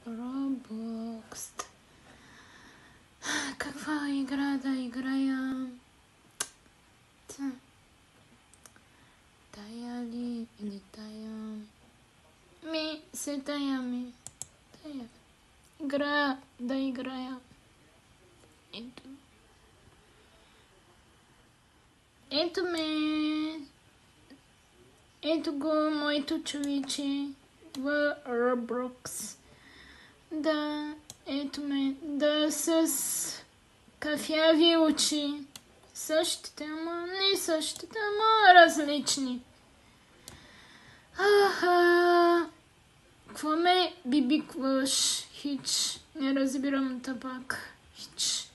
Roblox. Каква игра да играя? Тая ли или тая? Тая ми. Тая. Игра да играя. Ето. Ето ме. Ето го моето човече в Roblox. Да, ето ме. Да, с кафяви очи. Същите, ама не същите, ама различни. Какво ме бибикваш? Хич. Не разбирам табак. Хич.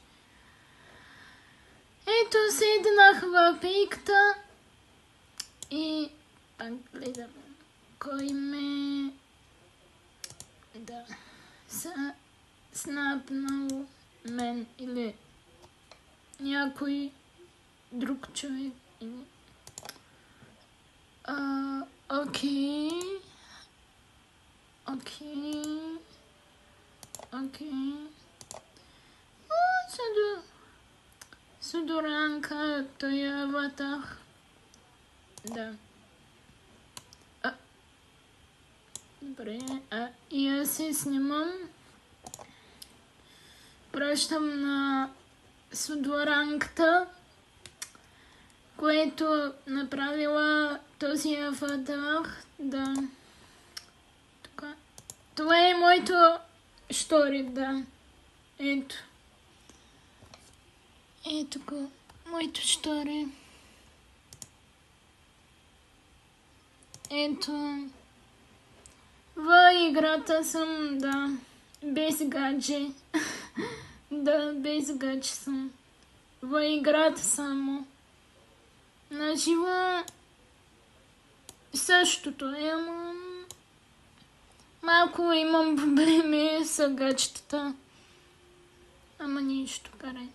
Ето седнах в пейката и пак гледам кой ме снапнал мен или някой друг човек. Окей. Судоранка, той е аватар. Да. Добре, и аз се снимам. Пращам на судоранката, което направила този аватар. Да. Така. Това е моето стори, да. Ето. Ето го, моето стори. Ето. В играта съм, да. Без гадже. Да, без гадже съм. В играта само. На живо същото е, ама малко имам проблеми с гаджетата. Ама нищо, карай.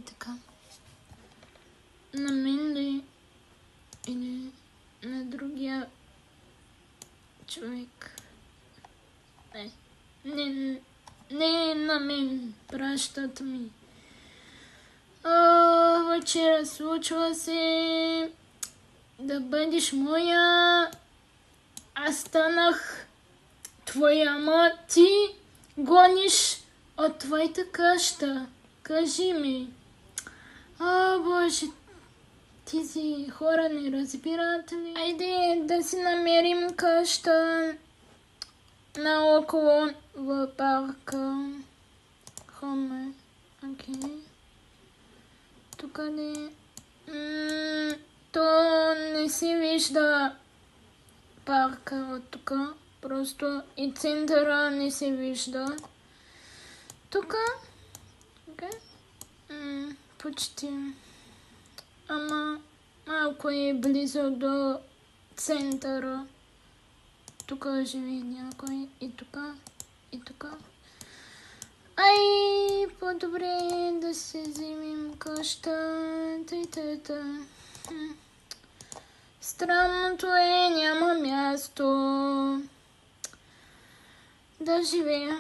Така. На мен ли или на другия човек? Не на мен, пращат ми. Вчера случва се да бъдеш моя. Аз станах твоя, ама ти гониш от твоята къща. Кажи ми. Боже, тези хора не разбират ли? Айде да си намерим къща наоколо в парка. Хоме. Окей. Тук не... То не се вижда парка от тук. Просто и центъра не се вижда. Тук? Окей. Почти. Ама малко е близо до центъра. Тук живе някой. И тук. И тук. Ай, по-добре да се вземем къща. Странното е, няма място да живея.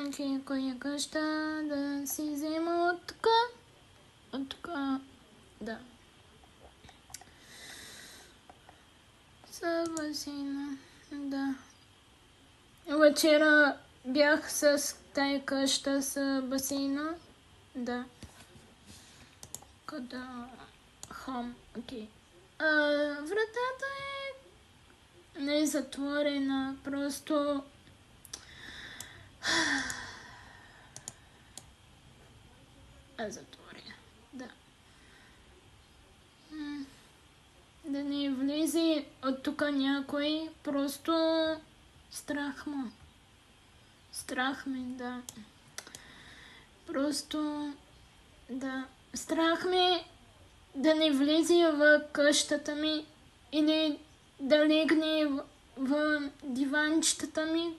Окей, коя къща да си взема от тук? От тук, да. С басейна, да. Вчера бях с тая къща с басейна, да. Къда хом, окей. Вратата не е затворена, просто затворена, да. Да не влезе от тук някой, просто страх ме. Страх ме, да. Просто, да. Страх ме да не влезе в къщата ми или да легне в диванчетата ми,